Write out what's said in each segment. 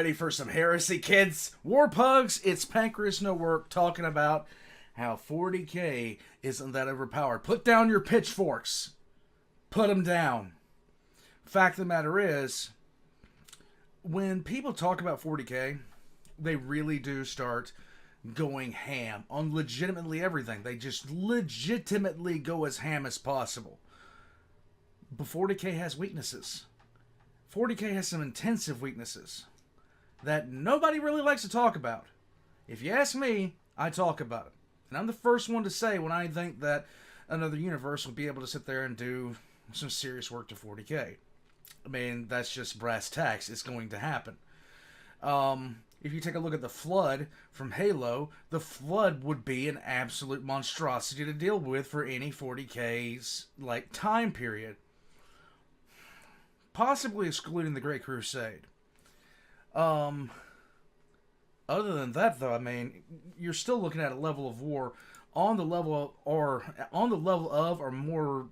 Ready for some heresy, kids? War Pugs, it's PancreasNoWork talking about how 40k isn't that overpowered. Put down your pitchforks. Put them down. Fact of the matter is, when people talk about 40k, they really do start going ham on legitimately everything. They just legitimately go as ham as possible. But 40k has weaknesses. 40k has some intensive weaknesses that nobody really likes to talk about. If you ask me, I talk about it. And I'm the first one to say when I think that another universe will be able to sit there and do some serious work to 40k. I mean, that's just brass tacks. It's going to happen. If you take a look at the Flood from Halo, the Flood would be an absolute monstrosity to deal with for any 40k's like time period. Possibly excluding the Great Crusade. Other than that, though, I mean, you're still looking at a level of war on the level of or more,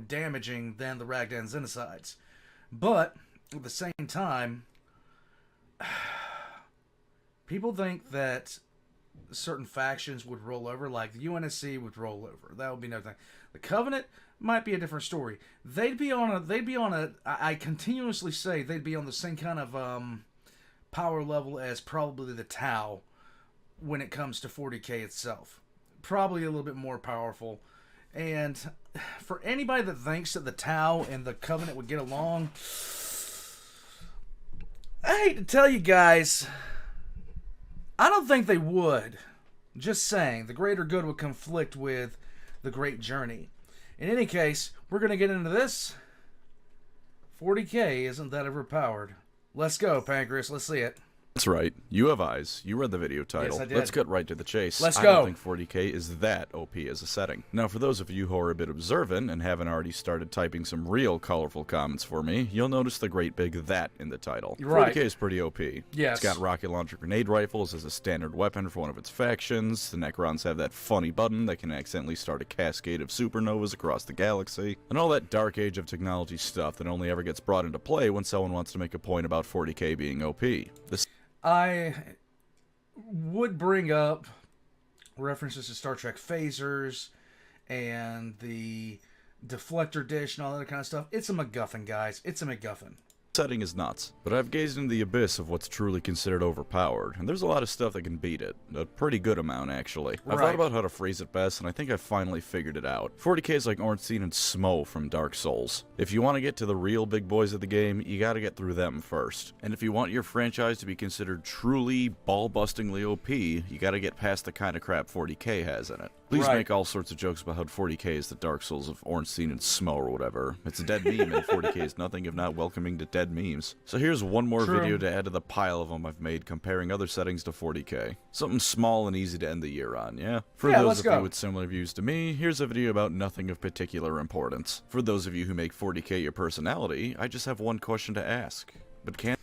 damaging than the Ragdan Genocides. But at the same time, people think that certain factions would roll over, like the UNSC would roll over. That would be no thing. The Covenant might be a different story. They'd be on a. I continuously say they'd be on the same kind of power level as probably the Tau when it comes to 40k itself. Probably a little bit more powerful. And for anybody that thinks that the Tau and the Covenant would get along, I hate to tell you guys, I don't think they would. Just saying, the greater good would conflict with the great journey. In any case, we're going to get into this. 40k isn't that overpowered. Let's go, Pancreas. Let's see it. That's right. You have eyes. You read the video title. Yes, I did. Let's get right to the chase. Let's I go. don't think 40k is that OP as a setting. Now, for those of you who are a bit observant and haven't already started typing some real colorful comments for me, you'll notice the great big "that" in the title. Right. 40k is pretty OP. Yes. It's got rocket launcher grenade rifles as a standard weapon for one of its factions. The Necrons have that funny button that can accidentally start a cascade of supernovas across the galaxy. And all that dark age of technology stuff that only ever gets brought into play when someone wants to make a point about 40k being OP. I would bring up references to Star Trek phasers and the deflector dish and all that kind of stuff. It's a MacGuffin, guys. It's a MacGuffin. Setting is nuts, but I've gazed into the abyss of what's truly considered overpowered, and there's a lot of stuff that can beat it. A pretty good amount, actually. I've thought about how to phrase it best, and I think I've finally figured it out. 40k is like Ornstein and Smo from Dark Souls. If you want to get to the real big boys of the game, you gotta get through them first. And if you want your franchise to be considered truly ball-bustingly OP, you gotta get past the kind of crap 40k has in it. Please make all sorts of jokes about how 40k is the Dark Souls of Ornstein and Smo or whatever. It's a dead meme, and 40k is nothing if not welcoming to dead memes. So here's one more video to add to the pile of them I've made comparing other settings to 40k. Something small and easy to end the year on, yeah? For those of you with similar views to me, here's a video about nothing of particular importance. For those of you who make 40k your personality, I just have one question to ask. But can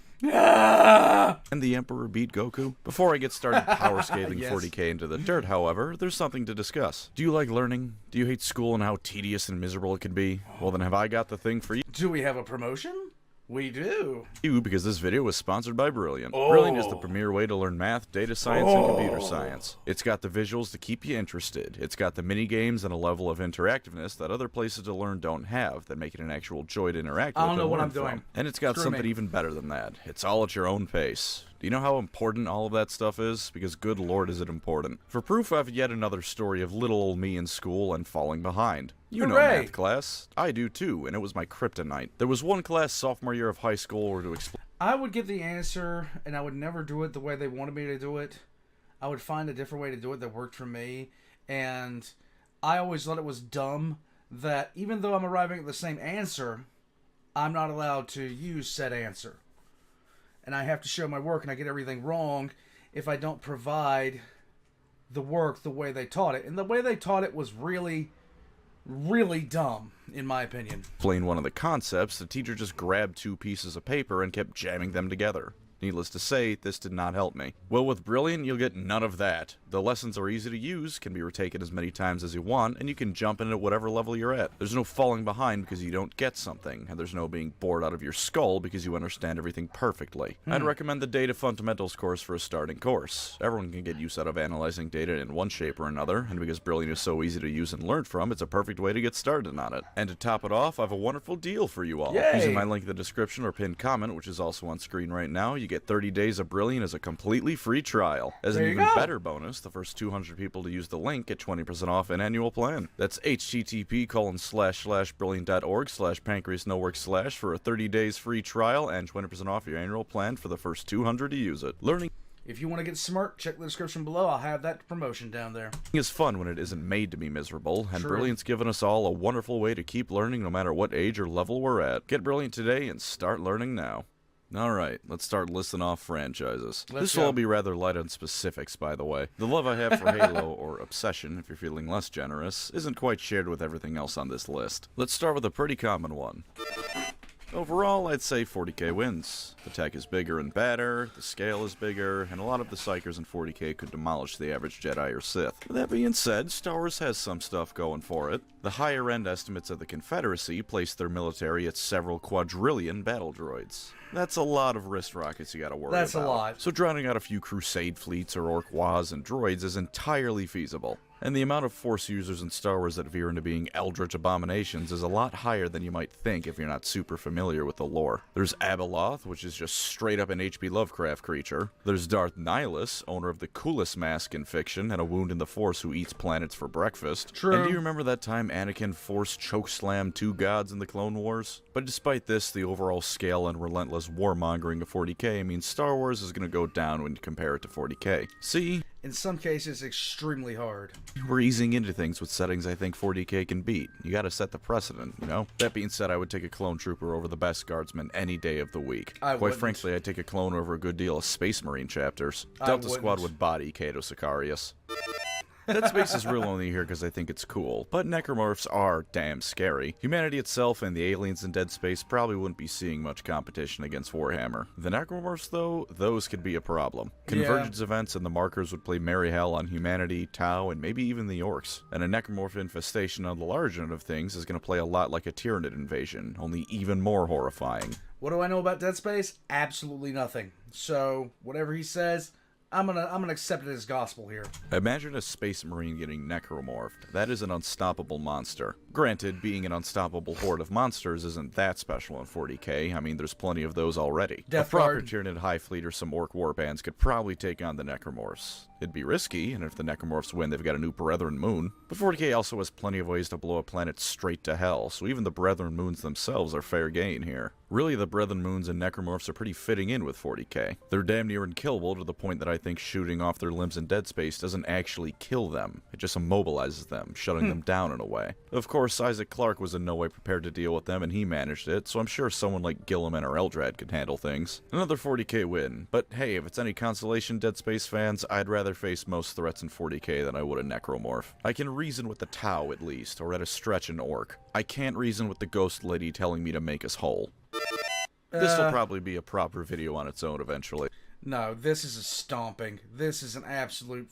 the Emperor beat Goku? Before I get started power scaling 40k into the dirt, however, there's something to discuss. Do you like learning? Do you hate school and how tedious and miserable it can be? Well, then have I got the thing for you? Do we have a promotion? We do. Because this video was sponsored by Brilliant. Brilliant is the premier way to learn math, data science, and computer science. It's got the visuals to keep you interested. It's got the mini games and a level of interactiveness that other places to learn don't have that make it an actual joy to interact with. I don't know what I'm doing. And it's got something even better than that. It's all at your own pace. Do you know how important all of that stuff is? Because good lord is it important. For proof, I have yet another story of little old me in school and falling behind. You know math class. I do too, and it was my kryptonite. There was one class sophomore year of high school where to explain. I would give the answer, and I would never do it the way they wanted me to do it. I would find a different way to do it that worked for me, and I always thought it was dumb that even though I'm arriving at the same answer, I'm not allowed to use said answer. And I have to show my work, and I get everything wrong if I don't provide the work the way they taught it. And the way they taught it was really, really dumb, in my opinion. Explain one of the concepts, the teacher just grabbed two pieces of paper and kept jamming them together. Needless to say, this did not help me. Well, with Brilliant, you'll get none of that. The lessons are easy to use, can be retaken as many times as you want, and you can jump in at whatever level you're at. There's no falling behind because you don't get something, and there's no being bored out of your skull because you understand everything perfectly. I'd recommend the Data Fundamentals course for a starting course. Everyone can get use out of analyzing data in one shape or another, and because Brilliant is so easy to use and learn from, it's a perfect way to get started on it. And to top it off, I have a wonderful deal for you all. Yay! Using my link in the description or pinned comment, which is also on screen right now, you get 30 days of Brilliant as a completely free trial. As an even better bonus, the first 200 people to use the link get 20% off an annual plan. That's http://brilliant.org/PancreasNoWork/ for a 30 days free trial and 20% off your annual plan for the first 200 to use it. Learning If you want to get smart, check the description below. I'll have that promotion down there. is fun when it isn't made to be miserable, and True. Brilliant's given us all a wonderful way to keep learning no matter what age or level we're at. Get Brilliant today and start learning now. Alright, let's start listing off franchises. This will all be rather light on specifics, by the way. The love I have for Halo, or Obsession, if you're feeling less generous, isn't quite shared with everything else on this list. Let's start with a pretty common one. Overall, I'd say 40k wins. The tech is bigger and badder, the scale is bigger, and a lot of the Psychers in 40k could demolish the average Jedi or Sith. With that being said, Star Wars has some stuff going for it. The higher-end estimates of the Confederacy place their military at several quadrillion battle droids. That's a lot of wrist rockets you gotta worry about. That's a lot. So drowning out a few Crusade fleets or Orc-Wahs and droids is entirely feasible. And the amount of Force users in Star Wars that veer into being eldritch abominations is a lot higher than you might think if you're not super familiar with the lore. There's Abeloth, which is just straight up an H.P. Lovecraft creature. There's Darth Nihilus, owner of the coolest mask in fiction and a wound in the Force who eats planets for breakfast. True. And do you remember that time Anakin Force chokeslammed 2 gods in the Clone Wars? But despite this, the overall scale and relentless warmongering of 40k means Star Wars is going to go down when you compare it to 40k. See? In some cases, extremely hard. We're easing into things with settings I think 40k can beat. You gotta set the precedent, you know? That being said, I would take a clone trooper over the best guardsman any day of the week. Quite frankly, I'd take a clone over a good deal of Space Marine chapters. Delta Squad would body Cato Sicarius. Dead Space is real only here because I think it's cool, but necromorphs are damn scary. Humanity itself and the aliens in Dead Space probably wouldn't be seeing much competition against Warhammer. The necromorphs, though, those could be a problem. Convergence events and the markers would play merry hell on humanity, Tau, and maybe even the orcs. And a necromorph infestation on the large end of things is going to play a lot like a Tyranid invasion, only even more horrifying. What do I know about Dead Space? Absolutely nothing. So, whatever he says, I'm gonna accept it as gospel here. Imagine a space marine getting necromorphed. That is an unstoppable monster. Granted, being an unstoppable horde of monsters isn't that special in 40k. I mean, there's plenty of those already. A proper Tyranid High Fleet or some orc warbands could probably take on the necromorphs. It'd be risky, and if the necromorphs win, they've got a new Brethren moon. But 40k also has plenty of ways to blow a planet straight to hell, so even the Brethren moons themselves are fair game here. Really, the Brethren moons and necromorphs are pretty fitting in with 40k. They're damn near unkillable to the point that I think shooting off their limbs in Dead Space doesn't actually kill them. It just immobilizes them, shutting them down in a way. Of course, Isaac Clarke was in no way prepared to deal with them, and he managed it, so I'm sure someone like Gilliman or Eldrad could handle things. Another 40k win, but hey, if it's any consolation, Dead Space fans, I'd rather face most threats in 40k than I would a necromorph. I can reason with the Tau at least, or at a stretch an orc. I can't reason with the ghost lady telling me to make us whole. This will probably be a proper video on its own eventually. No, this is a stomping. This is an absolute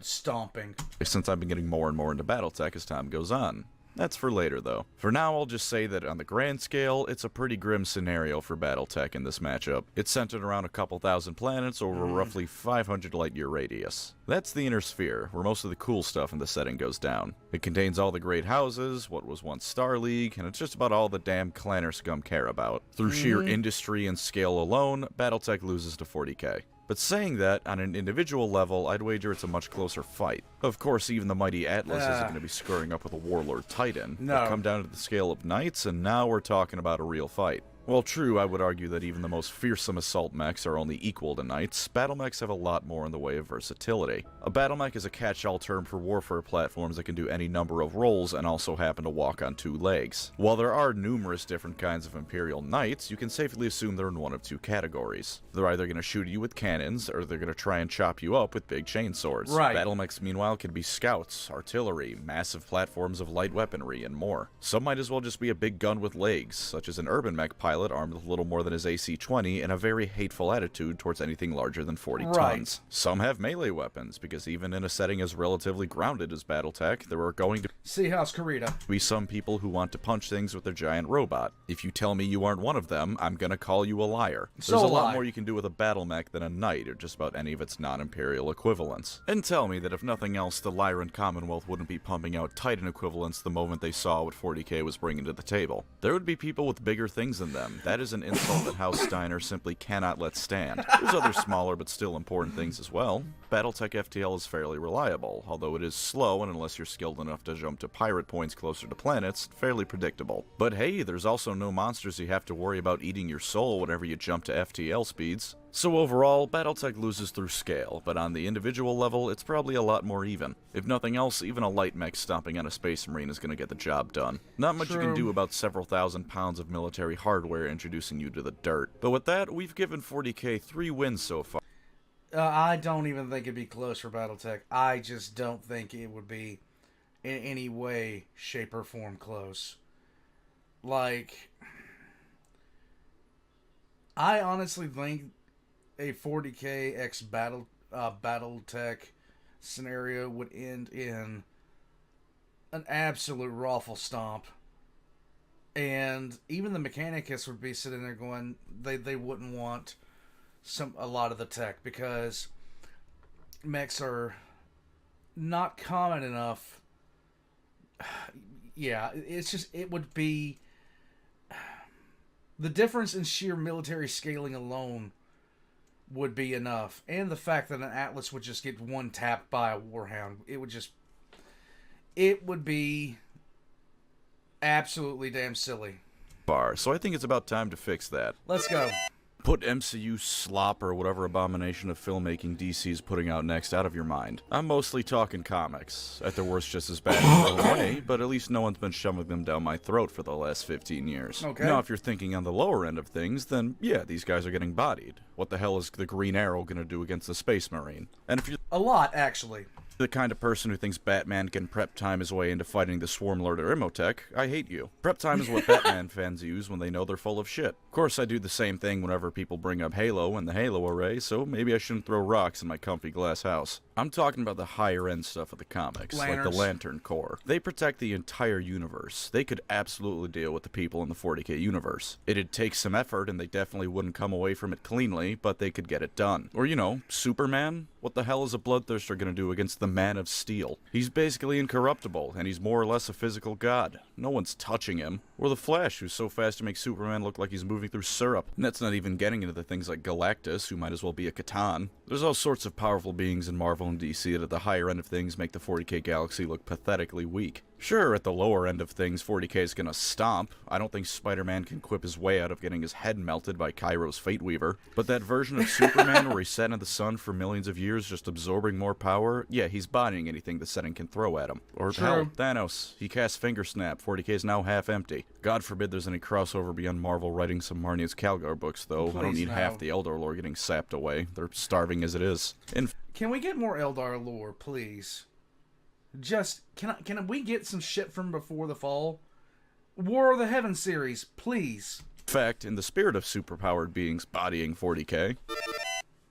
stomping. Since I've been getting more and more into BattleTech as time goes on. That's for later, though. For now, I'll just say that on the grand scale, it's a pretty grim scenario for BattleTech in this matchup. It's centered around a couple thousand planets over a roughly 500 light-year radius. That's the Inner Sphere, where most of the cool stuff in the setting goes down. It contains all the great houses, what was once Star League, and it's just about all the damn clanner scum care about. Through sheer industry and scale alone, BattleTech loses to 40k. But saying that, on an individual level, I'd wager it's a much closer fight. Of course, even the mighty Atlas isn't going to be squaring up with a Warlord Titan. No. But come down to the scale of knights, and now we're talking about a real fight. While true, I would argue that even the most fearsome assault mechs are only equal to knights, battle mechs have a lot more in the way of versatility. A battle mech is a catch-all term for warfare platforms that can do any number of roles and also happen to walk on 2 legs. While there are numerous different kinds of Imperial Knights, you can safely assume they're in one of 2 categories. They're either going to shoot you with cannons, or they're going to try and chop you up with big chainswords. Right. Battle mechs, meanwhile, can be scouts, artillery, massive platforms of light weaponry, and more. Some might as well just be a big gun with legs, such as an urban mech pilot pilot armed with little more than his AC-20 and a very hateful attitude towards anything larger than 40 tons. Some have melee weapons, because even in a setting as relatively grounded as BattleTech, there are going to be some people who want to punch things with their giant robot. If you tell me you aren't one of them, I'm gonna call you a liar. There's a lot more you can do with a battle mech than a knight, or just about any of its non-imperial equivalents. And tell me that if nothing else, the Lyran Commonwealth wouldn't be pumping out Titan equivalents the moment they saw what 40k was bringing to the table. There would be people with bigger things than them. That is an insult that House Steiner simply cannot let stand. There's other smaller but still important things as well. BattleTech FTL is fairly reliable, although it is slow, and unless you're skilled enough to jump to pirate points closer to planets, fairly predictable. But hey, there's also no monsters you have to worry about eating your soul whenever you jump to FTL speeds. So overall, BattleTech loses through scale, but on the individual level, it's probably a lot more even. If nothing else, even a light mech stomping on a space marine is going to get the job done. Not much you can do about several thousand pounds of military hardware introducing you to the dirt. But with that, we've given 40k 3 wins so far. I don't even think it'd be close for BattleTech. I just don't think it would be in any way, shape, or form close. Like, I honestly think a 40k x BattleTech scenario would end in an absolute raffle stomp. And even the mechanicists would be sitting there going, they wouldn't want a lot of the tech, because mechs are not common enough. Yeah, it's just, it would be the difference in sheer military scaling alone would be enough, and the fact that an Atlas would just get one tapped by a Warhound, it would be absolutely damn silly. So I think it's about time to fix that. Let's go. Put MCU slop or whatever abomination of filmmaking DC is putting out next out of your mind. I'm mostly talking comics. At their worst, just as bad in their way, but at least no one's been shoving them down my throat for the last 15 years. Okay. Now, if you're thinking on the lower end of things, then yeah, these guys are getting bodied. What the hell is the Green Arrow gonna do against the Space Marine? And if you're a lot, actually. The kind of person who thinks Batman can prep time his way into fighting the Swarm Lord or Imhotech, I hate you. Prep time is what Batman fans use when they know they're full of shit. Of course, I do the same thing whenever people bring up Halo and the Halo array, so maybe I shouldn't throw rocks in my comfy glass house. I'm talking about the higher end stuff of the comics, like the Lantern Corps. They protect the entire universe. They could absolutely deal with the people in the 40k universe. It'd take some effort, and they definitely wouldn't come away from it cleanly, but they could get it done. Or, you know, Superman? What the hell is a Bloodthirster gonna do against the Man of Steel? He's basically incorruptible, and he's more or less a physical god. No one's touching him. Or the Flash, who's so fast to make Superman look like he's moving through syrup. And that's not even getting into the things like Galactus, who might as well be a Catan. There's all sorts of powerful beings in Marvel and DC that at the higher end of things make the 40k galaxy look pathetically weak. Sure, at the lower end of things, 40k is gonna stomp. I don't think Spider-Man can quip his way out of getting his head melted by Cairo's Fate Weaver. But that version of Superman where he sat in the sun for millions of years just absorbing more power, yeah, he's bodying anything the setting can throw at him. Or hell, Thanos. He casts Finger Snap. 40k is now half empty. God forbid there's any crossover beyond Marvel writing some Marnius Calgar books, though. I don't need half the Eldar lore getting sapped away. They're starving as it is. Can we get more Eldar lore, please? Just, can we get some shit from before the fall? War of the Heavens series, please. In fact, in the spirit of superpowered beings bodying 40k,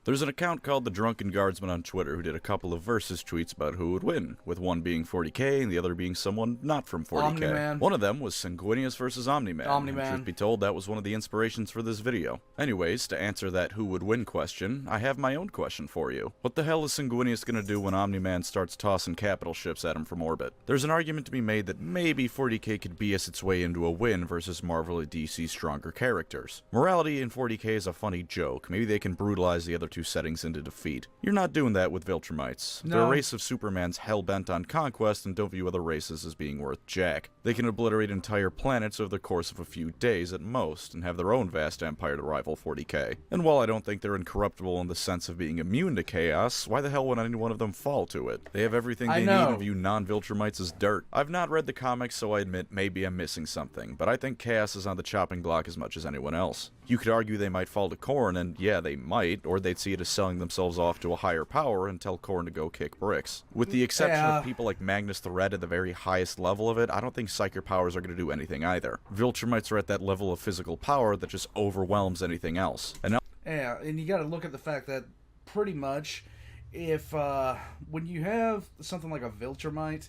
there's an account called The Drunken Guardsman on Twitter who did a couple of versus tweets about who would win, with one being 40k and the other being someone not from 40k. Omni-Man. One of them was Sanguinius versus Omni-Man. Omni-Man. And truth be told, that was one of the inspirations for this video. Anyways, to answer that who would win question, I have my own question for you. What the hell is Sanguinius gonna do when Omni-Man starts tossing capital ships at him from orbit? There's an argument to be made that maybe 40k could BS its way into a win versus Marvel and DC's stronger characters. Morality in 40k is a funny joke. Maybe they can brutalize the other two settings into defeat. You're not doing that with Viltrumites. No. They're a race of Supermans hell-bent on conquest and don't view other races as being worth jack. They can obliterate entire planets over the course of a few days at most, and have their own vast empire to rival 40k. And while I don't think they're incorruptible in the sense of being immune to chaos, why the hell would any one of them fall to it? They have everything they need and view non-Viltrumites as dirt. I've not read the comics, so I admit maybe I'm missing something, but I think chaos is on the chopping block as much as anyone else. You could argue they might fall to Khorne, and yeah, they might, or they'd see it as selling themselves off to a higher power and tell Khorne to go kick bricks. With the exception of people like Magnus the Red at the very highest level of it, I don't think Psyker powers are going to do anything either. Viltrumites are at that level of physical power that just overwhelms anything else. And now and you got to look at the fact that pretty much if when you have something like a Viltrumite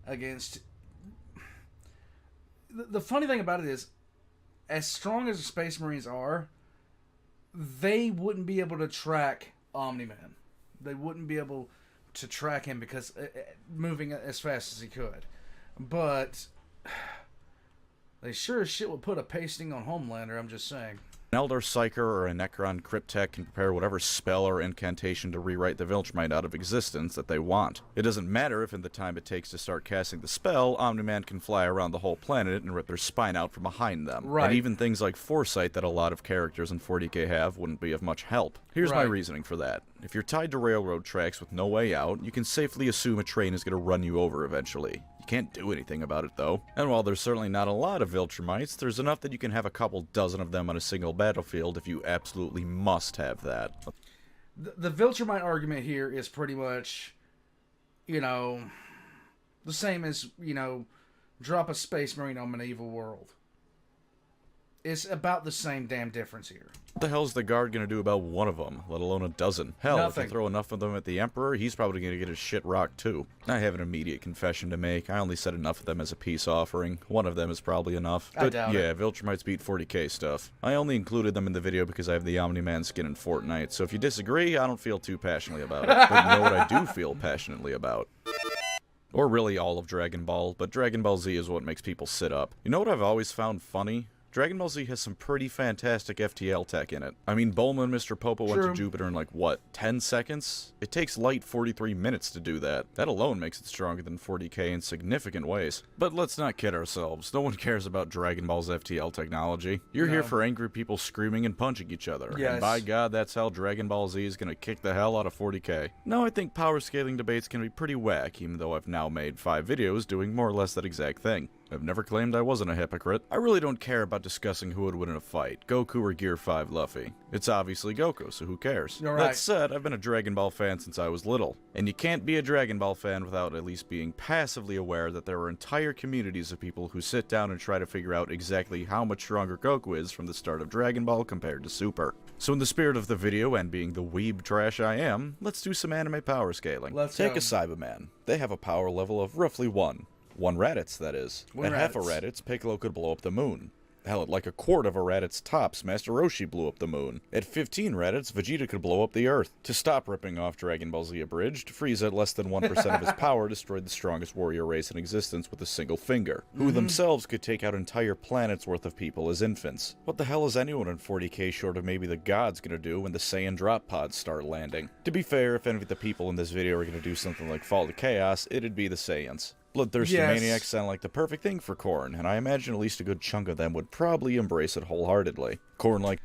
against... The funny thing about it is, as strong as the Space Marines are, they wouldn't be able to track Omni-Man. They wouldn't be able to track him because moving as fast as he could. But they sure as shit would put a pasting on Homelander, I'm just saying. An Eldar Psyker or a Necron Cryptek can prepare whatever spell or incantation to rewrite the Viltrumite out of existence that they want. It doesn't matter if in the time it takes to start casting the spell, Omni-Man can fly around the whole planet and rip their spine out from behind them. Right. And even things like Foresight that a lot of characters in 40k have wouldn't be of much help. Here's my reasoning for that. If you're tied to railroad tracks with no way out, you can safely assume a train is going to run you over eventually. Can't do anything about it, though. And while there's certainly not a lot of Viltrumites, there's enough that you can have a couple dozen of them on a single battlefield if you absolutely must have that. The Viltrumite argument here is pretty much, the same as, drop a Space Marine on Medieval World. It's about the same damn difference here. What the hell's the guard gonna do about one of them, let alone a dozen? Hell, Nothing. If you throw enough of them at the Emperor, he's probably gonna get his shit rocked too. I have an immediate confession to make. I only said enough of them as a peace offering. One of them is probably enough. I doubt yeah, it. Viltrumites beat 40k stuff. I only included them in the video because I have the Omni-Man skin in Fortnite, so if you disagree, I don't feel too passionately about it. But you know what I do feel passionately about? Or really all of Dragon Ball, but Dragon Ball Z is what makes people sit up. You know what I've always found funny? Dragon Ball Z has some pretty fantastic FTL tech in it. I mean, Bulma and Mr. Popo went to Jupiter in like, what, 10 seconds? It takes light 43 minutes to do that. That alone makes it stronger than 40k in significant ways. But let's not kid ourselves. No one cares about Dragon Ball's FTL technology. You're here for angry people screaming and punching each other. Yes. And by God, that's how Dragon Ball Z is gonna kick the hell out of 40k. Now, I think power scaling debates can be pretty whack, even though I've now made 5 videos doing more or less that exact thing. I've never claimed I wasn't a hypocrite. I really don't care about discussing who would win in a fight, Goku or Gear 5 Luffy. It's obviously Goku, so who cares? You're right. That said, I've been a Dragon Ball fan since I was little, and you can't be a Dragon Ball fan without at least being passively aware that there are entire communities of people who sit down and try to figure out exactly how much stronger Goku is from the start of Dragon Ball compared to Super. So in the spirit of the video and being the weeb trash I am, let's do some anime power scaling. Take a Cyberman. They have a power level of roughly 1. 1 Raditz, that is. At half a Raditz, Piccolo could blow up the moon. Hell, at like a quart of a Raditz tops, Master Roshi blew up the moon. At 15 Raditz, Vegeta could blow up the Earth. To stop ripping off Dragon Ball Z Abridged, Frieza at less than 1% of his power destroyed the strongest warrior race in existence with a single finger, who themselves could take out entire planets worth of people as infants. What the hell is anyone in 40k short of maybe the gods gonna do when the Saiyan drop pods start landing? To be fair, if any of the people in this video are gonna do something like Fall to Chaos, it'd be the Saiyans. Bloodthirsty maniacs sound like the perfect thing for Khorne, and I imagine at least a good chunk of them would probably embrace it wholeheartedly. Khorne like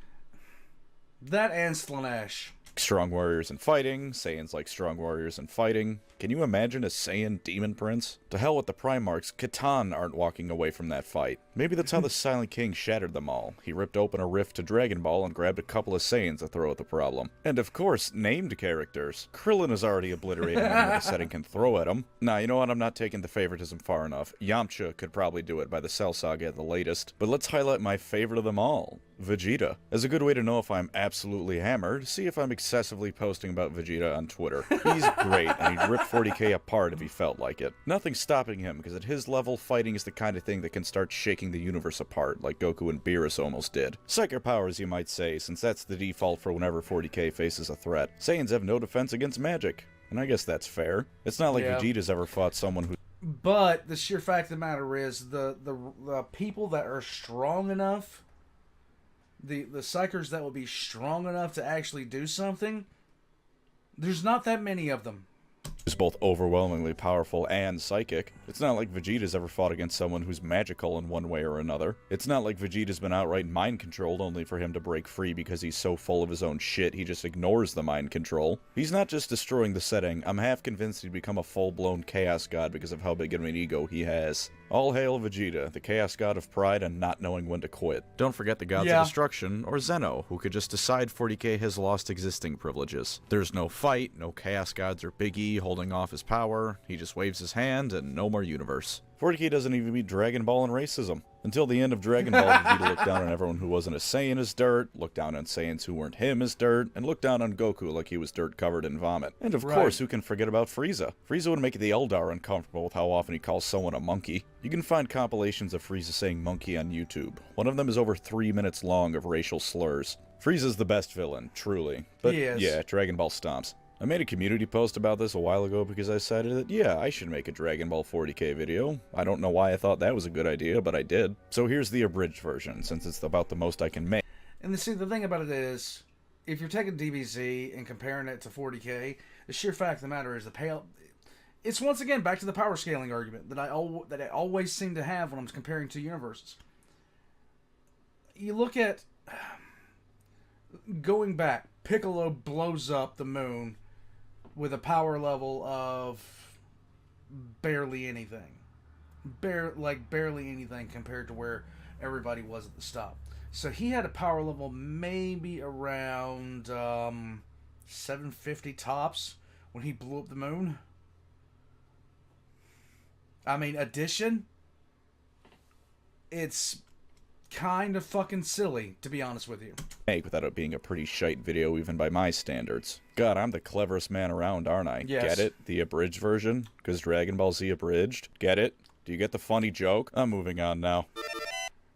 that and Slanesh. Strong warriors and fighting, Saiyans like strong warriors and fighting. Can you imagine a Saiyan demon prince? To hell with the Primarchs, Catan aren't walking away from that fight. Maybe that's how the Silent King shattered them all. He ripped open a rift to Dragon Ball and grabbed a couple of Saiyans to throw at the problem. And of course, named characters. Krillin is already obliterating anyone the setting can throw at him. Nah, you know what? I'm not taking the favoritism far enough. Yamcha could probably do it by the Cell Saga at the latest. But let's highlight my favorite of them all, Vegeta. As a good way to know if I'm absolutely hammered, see if I'm excessively posting about Vegeta on Twitter. He's great, and he'd rip 40k apart if he felt like it. Nothing's stopping him, because at his level, fighting is the kind of thing that can start shaking the universe apart, like Goku and Beerus almost did. Psyker powers, you might say, since that's the default for whenever 40k faces a threat. Saiyans have no defense against magic, and I guess that's fair. It's not like Vegeta's ever fought someone who... But the sheer fact of the matter is, the people that are strong enough, the Psykers that will be strong enough to actually do something, there's not that many of them. Is both overwhelmingly powerful and psychic. It's not like Vegeta's ever fought against someone who's magical in one way or another. It's not like Vegeta's been outright mind-controlled only for him to break free because he's so full of his own shit he just ignores the mind control. He's not just destroying the setting, I'm half convinced he'd become a full-blown chaos god because of how big of an ego he has. All hail Vegeta, the chaos god of pride and not knowing when to quit. Don't forget the gods of destruction, or Zeno, who could just decide 40k has lost existing privileges. There's no fight, no chaos gods or Big E holding off his power, he just waves his hand and no more universe. 40k doesn't even beat Dragon Ball and racism. Until the end of Dragon Ball, Vegeta looked down on everyone who wasn't a Saiyan as dirt, looked down on Saiyans who weren't him as dirt, and looked down on Goku like he was dirt covered in vomit. And of course, who can forget about Frieza? Frieza would make the Eldar uncomfortable with how often he calls someone a monkey. You can find compilations of Frieza saying monkey on YouTube. One of them is over 3 minutes long of racial slurs. Frieza's the best villain, truly. But yeah, Dragon Ball stomps. I made a community post about this a while ago because I decided that, yeah, I should make a Dragon Ball 40k video. I don't know why I thought that was a good idea, but I did. So here's the abridged version, since it's about the most I can make. And see, the thing about it is, if you're taking DBZ and comparing it to 40k, the sheer fact of the matter is it's once again back to the power scaling argument that I always seem to have when I'm comparing two universes. You look at, going back, Piccolo blows up the moon with a power level of barely anything. Barely anything compared to where everybody was at the stop. So he had a power level maybe around 750 tops when he blew up the moon. I mean, addition, it's kind of fucking silly, to be honest with you. Without it being a pretty shite video even by my standards. God, I'm the cleverest man around, aren't I? Yes. Get it? The abridged version? Because Dragon Ball Z abridged? Get it? Do you get the funny joke? I'm moving on now.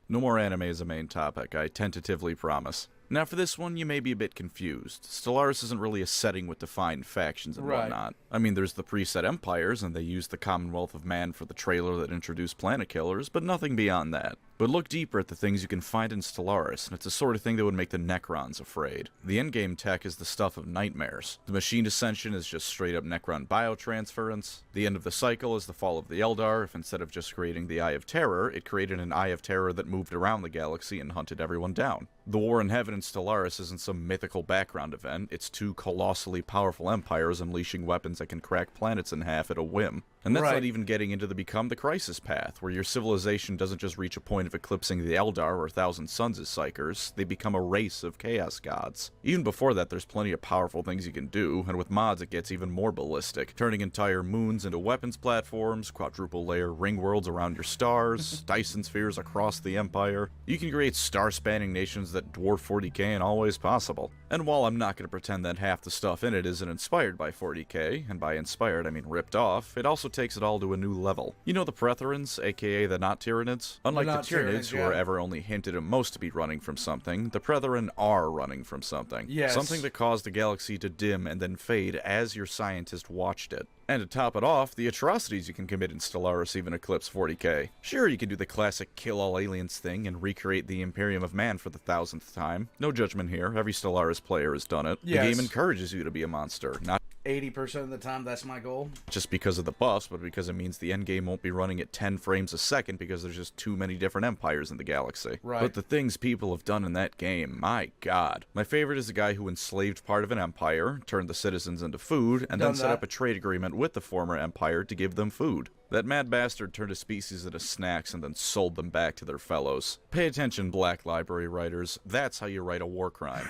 No more anime as a main topic, I tentatively promise. Now for this one, you may be a bit confused. Stellaris isn't really a setting with defined factions and whatnot. I mean, there's the preset empires, and they use the Commonwealth of Man for the trailer that introduced Planet Killers, but nothing beyond that. But look deeper at the things you can find in Stellaris, and it's the sort of thing that would make the Necrons afraid. The endgame tech is the stuff of nightmares. The machine ascension is just straight up Necron biotransference. The end of the cycle is the fall of the Eldar, if instead of just creating the Eye of Terror, it created an Eye of Terror that moved around the galaxy and hunted everyone down. The War in Heaven in Stellaris isn't some mythical background event, it's two colossally powerful empires unleashing weapons that can crack planets in half at a whim. And that's not even getting into the Become the Crisis path, where your civilization doesn't just reach a point of eclipsing the Eldar or Thousand Suns as Psychers, they become a race of chaos gods. Even before that, there's plenty of powerful things you can do, and with mods it gets even more ballistic, turning entire moons into weapons platforms, quadruple layer ring worlds around your stars, Dyson spheres across the Empire. You can create star-spanning nations that dwarf 40k in all ways possible. And while I'm not going to pretend that half the stuff in it isn't inspired by 40k, and by inspired I mean ripped off, it also takes it all to a new level. You know the Pretherans, aka the Not Tyranids? Unlike the Tyranids, who are ever only hinted at most to be running from something, the Pretheran are running from something. Yes. Something that caused the galaxy to dim and then fade as your scientist watched it. And to top it off, the atrocities you can commit in Stellaris even eclipse 40k. Sure, you can do the classic kill all aliens thing and recreate the Imperium of Man for the 1000th time. No judgment here, every Stellaris player has done it. Yes. The game encourages you to be a monster, not 80% of the time, that's my goal. just because of the buffs, but because it means the endgame won't be running at 10 frames a second because there's just too many different empires in the galaxy. Right. But the things people have done in that game, my god. My favorite is the guy who enslaved part of an empire, turned the citizens into food, and then set up a trade agreement with the former empire to give them food. That mad bastard turned a species into snacks and then sold them back to their fellows. Pay attention, Black Library writers. That's how you write a war crime.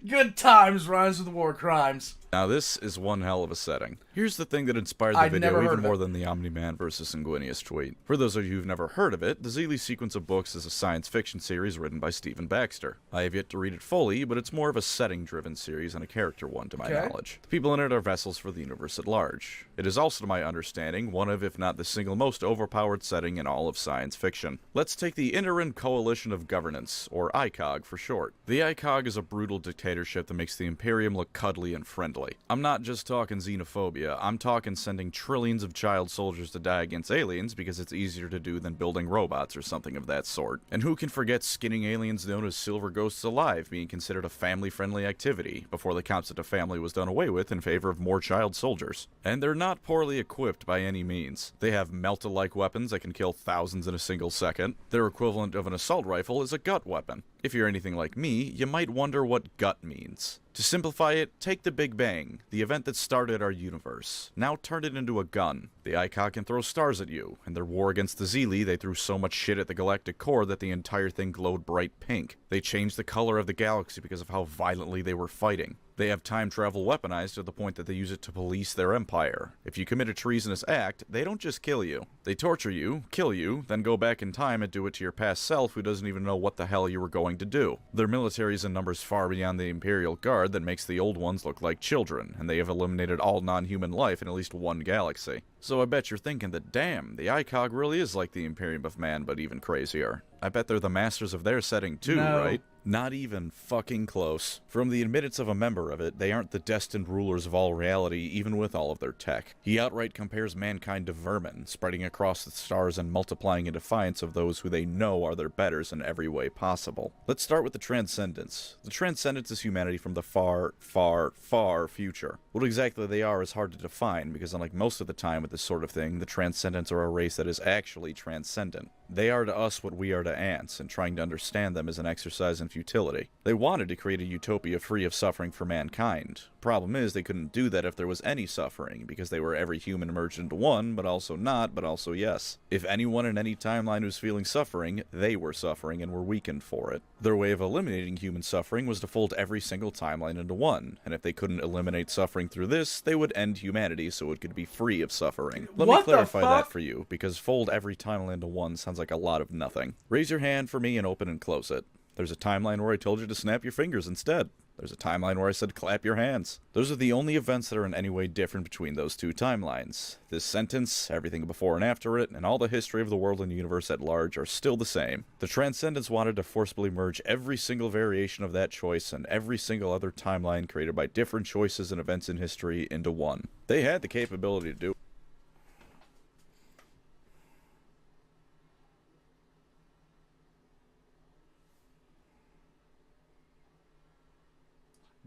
Good times rhymes with war crimes. Now this is one hell of a setting. Here's the thing that inspired the video even more than the Omni-Man vs. Sanguinius tweet. For those of you who've never heard of it, the Zeely sequence of books is a science fiction series written by Stephen Baxter. I have yet to read it fully, but it's more of a setting-driven series and a character one to my knowledge. The people in it are vessels for the universe at large. It is also, to my understanding, one of, if not the single most overpowered setting in all of science fiction. Let's take the Interan Coalition of Governance, or ICOG for short. The ICOG is a brutal dictatorship that makes the Imperium look cuddly and friendly. I'm not just talking xenophobia, I'm talking sending trillions of child soldiers to die against aliens because it's easier to do than building robots or something of that sort. And who can forget skinning aliens known as silver ghosts alive being considered a family-friendly activity, before the concept of family was done away with in favor of more child soldiers. And they're not poorly equipped by any means. They have melta-like weapons that can kill thousands in a single second. Their equivalent of an assault rifle is a gut weapon. If you're anything like me, you might wonder what gut means. To simplify it, take the Big Bang, the event that started our universe. Now turn it into a gun. The ICOG can throw stars at you. In their war against the Zeely, they threw so much shit at the galactic core that the entire thing glowed bright pink. They changed the color of the galaxy because of how violently they were fighting. They have time travel weaponized to the point that they use it to police their empire. If you commit a treasonous act, they don't just kill you. They torture you, kill you, then go back in time and do it to your past self who doesn't even know what the hell you were going to do. Their military is in numbers far beyond the Imperial Guard that makes the old ones look like children, and they have eliminated all non-human life in at least one galaxy. So I bet you're thinking that, damn, the ICOG really is like the Imperium of Man, but even crazier. I bet they're the masters of their setting too, right? Not even fucking close. From the admittance of a member of it, they aren't the destined rulers of all reality, even with all of their tech. He outright compares mankind to vermin, spreading across the stars and multiplying in defiance of those who they know are their betters in every way possible. Let's start with the Transcendence. The Transcendence is humanity from the far, far, far future. What exactly they are is hard to define, because unlike most of the time with this sort of thing, the Transcendents are a race that is actually transcendent. They are to us what we are to ants, and trying to understand them is an exercise in futility. They wanted to create a utopia free of suffering for mankind. Problem is, they couldn't do that if there was any suffering, because they were every human merged into one, but also not, but also yes. If anyone in any timeline was feeling suffering, they were suffering and were weakened for it. Their way of eliminating human suffering was to fold every single timeline into one, and if they couldn't eliminate suffering through this, they would end humanity so it could be free of suffering. Let me clarify that for you, because fold every timeline into one sounds like a lot of nothing. Raise your hand for me and open and close it. There's a timeline where I told you to snap your fingers instead. There's a timeline where I said clap your hands. Those are the only events that are in any way different between those two timelines. This sentence, everything before and after it, and all the history of the world and universe at large are still the same. The Transcendents wanted to forcibly merge every single variation of that choice and every single other timeline created by different choices and events in history into one. They had the capability to do it.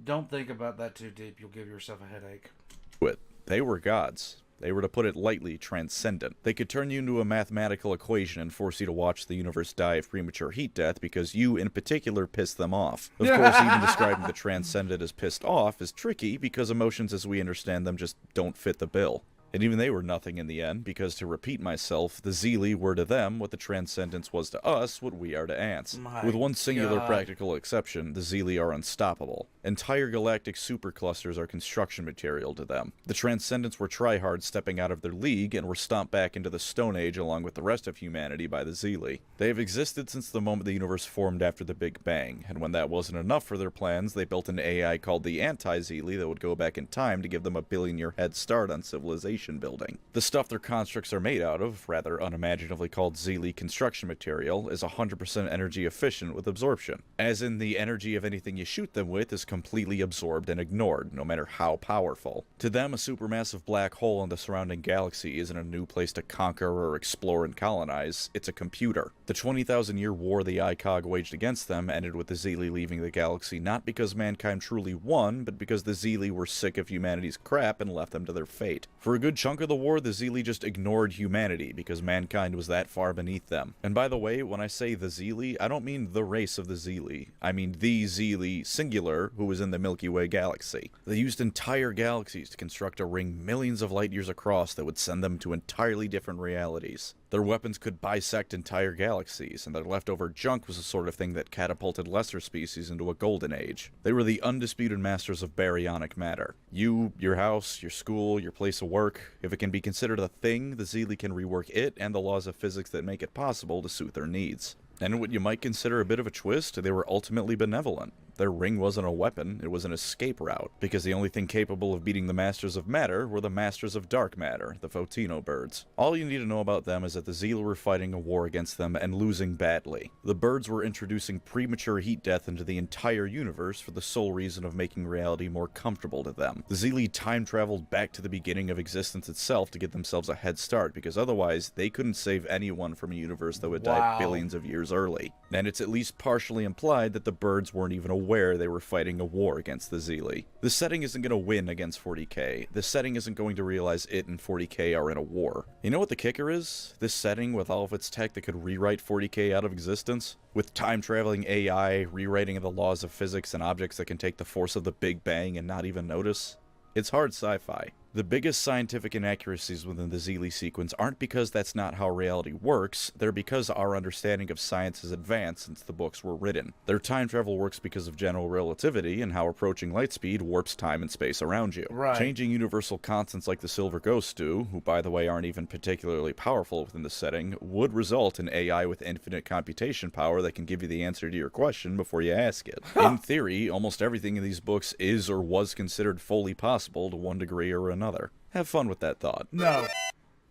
Don't think about that too deep. You'll give yourself a headache. They were gods. They were, to put it lightly, transcendent. They could turn you into a mathematical equation and force you to watch the universe die of premature heat death because you, in particular, pissed them off. Of course, even describing the transcendent as pissed off is tricky because emotions as we understand them just don't fit the bill. And even they were nothing in the end, because, to repeat myself, the Zeely were to them what the Transcendence was to us what we are to ants. With one singular practical exception, the Zeely are unstoppable. Entire galactic superclusters are construction material to them. The Transcendents were tryhards stepping out of their league and were stomped back into the Stone Age along with the rest of humanity by the Zeely. They have existed since the moment the universe formed after the Big Bang, and when that wasn't enough for their plans, they built an AI called the Anti-Zeely that would go back in time to give them a billion-year head start on civilization building. The stuff their constructs are made out of, rather unimaginatively called Zeely construction material, is 100% energy efficient with absorption. As in, the energy of anything you shoot them with is completely absorbed and ignored, no matter how powerful. To them, a supermassive black hole in the surrounding galaxy isn't a new place to conquer or explore and colonize, it's a computer. The 20,000-year war the ICOG waged against them ended with the Zeely leaving the galaxy not because mankind truly won, but because the Zeely were sick of humanity's crap and left them to their fate. For a good chunk of the war, the Zeely just ignored humanity because mankind was that far beneath them. And by the way, when I say the Zeely, I don't mean the race of the Zeely. I mean the Zeely, singular, who was in the Milky Way galaxy. They used entire galaxies to construct a ring millions of light years across that would send them to entirely different realities. Their weapons could bisect entire galaxies, and their leftover junk was the sort of thing that catapulted lesser species into a golden age. They were the undisputed masters of baryonic matter. You, your house, your school, your place of work, if it can be considered a thing, the Zeely can rework it and the laws of physics that make it possible to suit their needs. And in what you might consider a bit of a twist, they were ultimately benevolent. Their ring wasn't a weapon, it was an escape route, because the only thing capable of beating the Masters of Matter were the Masters of Dark Matter, the Photino birds. All you need to know about them is that the Zeely were fighting a war against them and losing badly. The birds were introducing premature heat death into the entire universe for the sole reason of making reality more comfortable to them. The Zeely time-traveled back to the beginning of existence itself to get themselves a head start, because otherwise they couldn't save anyone from a universe that would die billions of years early. And it's at least partially implied that the birds weren't even aware aware they were fighting a war against the Zeely. The setting isn't going to win against 40k. The setting isn't going to realize it and 40k are in a war. You know what the kicker is? This setting, with all of its tech that could rewrite 40k out of existence? With time-traveling AI, rewriting the laws of physics and objects that can take the force of the Big Bang and not even notice? It's hard sci-fi. The biggest scientific inaccuracies within the Zeely sequence aren't because that's not how reality works, they're because our understanding of science has advanced since the books were written. Their time travel works because of general relativity and how approaching light speed warps time and space around you. Right. Changing universal constants like the Silver Ghosts do, who by the way aren't even particularly powerful within the setting, would result in AI with infinite computation power that can give you the answer to your question before you ask it. In theory, almost everything in these books is or was considered fully possible to one degree or another. Have fun with that thought. No.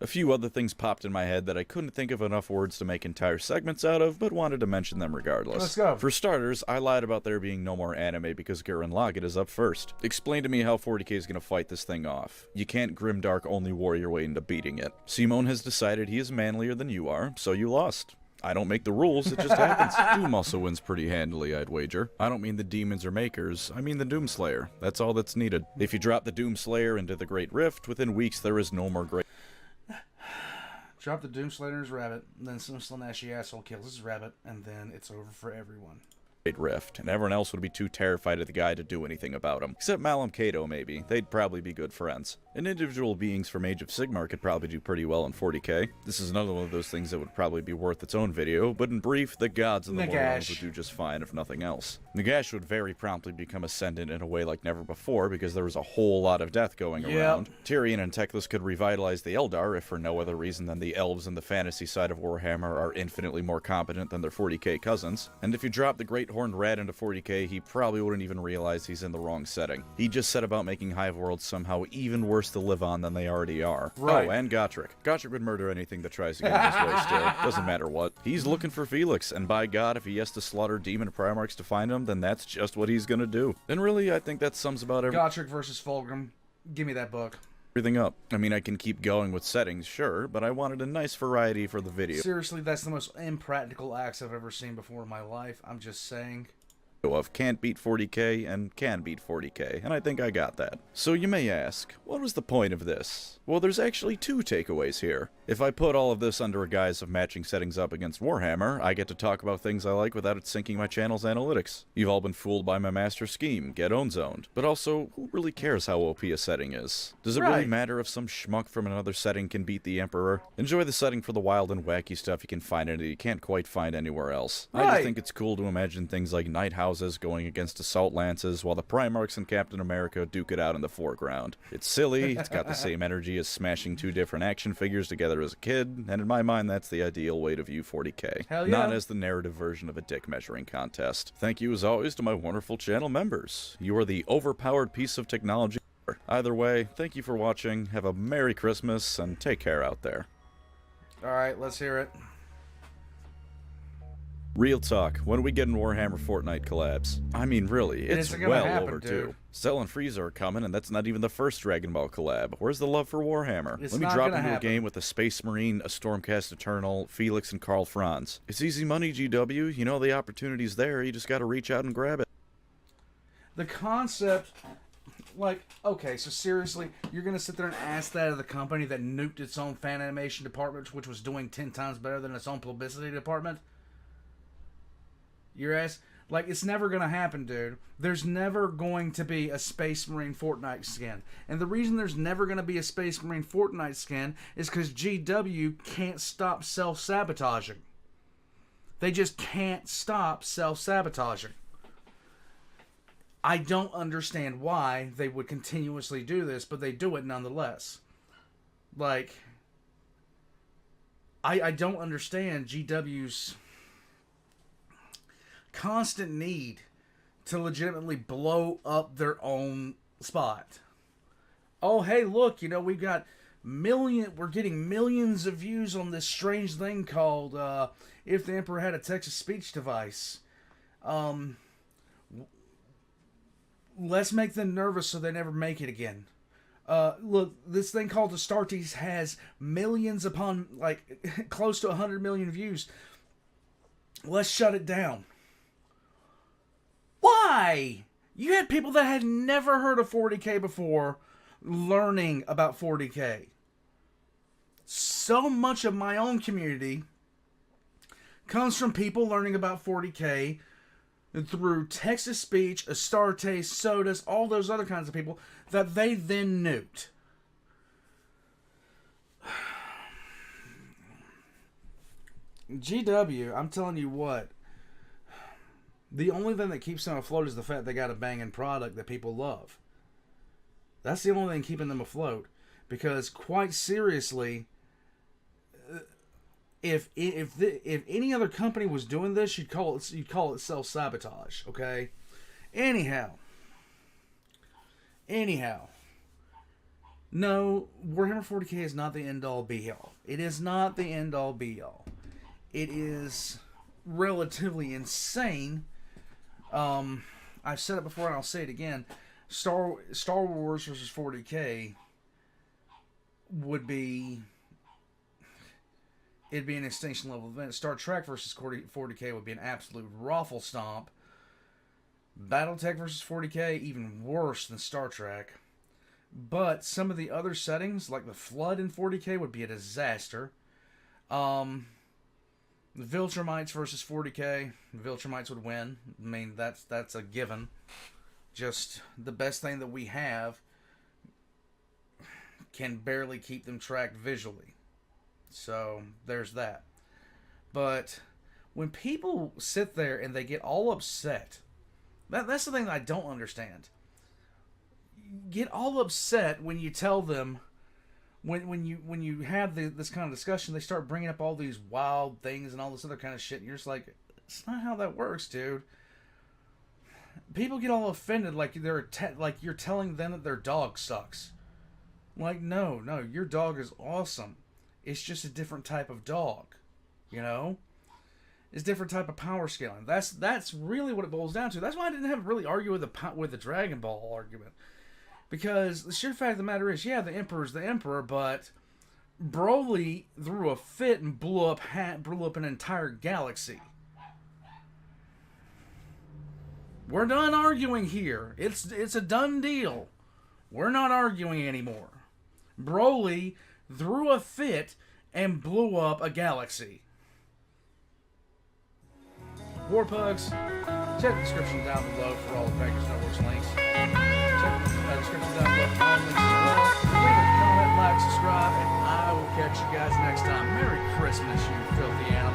A few other things popped in my head that I couldn't think of enough words to make entire segments out of, but wanted to mention them regardless. Let's go. For starters, I lied about there being no more anime because Gurren Lagann is up first. Explain to me how 40k is going to fight this thing off. You can't grimdark only war your way into beating it. Simone has decided he is manlier than you are, so you lost. I don't make the rules, it just happens. Doom also wins pretty handily, I'd wager. I don't mean the demons or makers, I mean the Doomslayer. That's all that's needed. If you drop the Doomslayer into the Great Rift, within weeks there is no more Great... Drop the Doomslayer's rabbit, and then some Slaaneshi asshole kills his rabbit, and then it's over for everyone. Rift, and everyone else would be too terrified of the guy to do anything about him. Except Malum Cato, maybe. They'd probably be good friends. And individual beings from Age of Sigmar could probably do pretty well in 40k. This is another one of those things that would probably be worth its own video, but in brief, the gods and the morons would do just fine if nothing else. Nagash would very promptly become ascendant in a way like never before because there was a whole lot of death going around. Tyrion and Teclis could revitalize the Eldar if for no other reason than the elves and the fantasy side of Warhammer are infinitely more competent than their 40k cousins. And if you drop the Great Horned Rat into 40k, he probably wouldn't even realize he's in the wrong setting. He just set about making Hive Worlds somehow even worse to live on than they already are. Right. Oh, and Gotrek. Gotrek would murder anything that tries to get in his way still. Doesn't matter what. He's looking for Felix, and by God, if he has to slaughter demon Primarchs to find him, then that's just what he's gonna do. And really, I think that sums about Gotrek versus Fulgrim. Give me that book. Everything up. I mean, I can keep going with settings, sure, but I wanted a nice variety for the video. Seriously, that's the most impractical axe I've ever seen before in my life. I'm just saying. Of can't beat 40k and can beat 40k, and I think I got that. So you may ask, what was the point of this? Well, there's actually two takeaways here. If I put all of this under a guise of matching settings up against Warhammer, I get to talk about things I like without it syncing my channel's analytics. You've all been fooled by my master scheme, get own-zoned. But also, who really cares how OP a setting is? Does it really matter if some schmuck from another setting can beat the Emperor? Enjoy the setting for the wild and wacky stuff you can find in it that you can't quite find anywhere else. I just think it's cool to imagine things like Night Houses going against Assault Lances while the Primarchs and Captain America duke it out in the foreground. It's silly, it's got the same energy as smashing two different action figures together as a kid, and in my mind that's the ideal way to view 40k. Hell yeah. Not as the narrative version of a dick measuring contest. Thank you as always to my wonderful channel members. You are the overpowered piece of technology. Either way, thank you for watching, have a Merry Christmas, and take care out there. Alright, let's hear it. Real talk, when are we getting Warhammer Fortnite collabs? I mean, really, it's well overdue. Cell and Frieza are coming, and that's not even the first Dragon Ball collab. Where's the love for Warhammer? Let me drop into a game with a Space Marine, a Stormcast Eternal, Felix, and Karl Franz. It's easy money, GW. You know the opportunity's there, you just gotta reach out and grab it. The concept... Like, okay, so seriously, you're going to sit there and ask that of the company that nuked its own fan animation department, which was doing 10 times better than its own publicity department? Your ass? Like, it's never going to happen, dude. There's never going to be a Space Marine Fortnite skin. And the reason there's never going to be a Space Marine Fortnite skin is because GW can't stop self-sabotaging. They just can't stop self-sabotaging. I don't understand why they would continuously do this, but they do it nonetheless. Like, I don't understand GW's constant need to legitimately blow up their own spot. Oh, hey, look, you know, we're getting millions of views on this strange thing called, If the Emperor Had a Text-to-Speech Device. Let's make them nervous so they never make it again. Look, this thing called Astartes has millions upon, like, close to 100 million views. Let's shut it down. Why? Why? You had people that had never heard of 40K before learning about 40K. So much of my own community comes from people learning about 40K through text-to-speech, Astarte, Sodas, all those other kinds of people that they then nuked. GW, I'm telling you what, the only thing that keeps them afloat is the fact they got a banging product that people love. That's the only thing keeping them afloat. Because quite seriously, if any other company was doing this, you'd call it self-sabotage. Okay. Anyhow, no, Warhammer 40K is not the end-all be-all. It is not the end-all be-all. It is relatively insane. I've said it before and I'll say it again. Star Wars versus 40K it'd be an extinction level event. Star Trek versus 40K would be an absolute raffle stomp. BattleTech versus 40K, even worse than Star Trek. But some of the other settings, like the Flood in 40K, would be a disaster. The Viltrumites versus 40K, the Viltrumites would win. I mean, that's a given. Just the best thing that we have can barely keep them tracked visually. So, there's that. But when people sit there and they get all upset, that's the thing that I don't understand. Get all upset when you tell them, when you have this kind of discussion, they start bringing up all these wild things and all this other kind of shit, and you're just like, it's not how that works, dude. People get all offended like like you're telling them that their dog sucks. Like, no, your dog is awesome. It's just a different type of dog, you know? It's a different type of power scaling. That's really what it boils down to. That's why I didn't have really argue with the Dragon Ball argument. Because the sheer fact of the matter is, yeah, the Emperor's the Emperor, but Broly threw a fit and blew up an entire galaxy. We're done arguing here. It's a done deal. We're not arguing anymore. Broly threw a fit and blew up a galaxy. Warpugs, check the description down below for all the PancreasNoWork links. Check the description down below for all the links as well. Leave a comment, like, subscribe, and I will catch you guys next time. Merry Christmas, you filthy animals.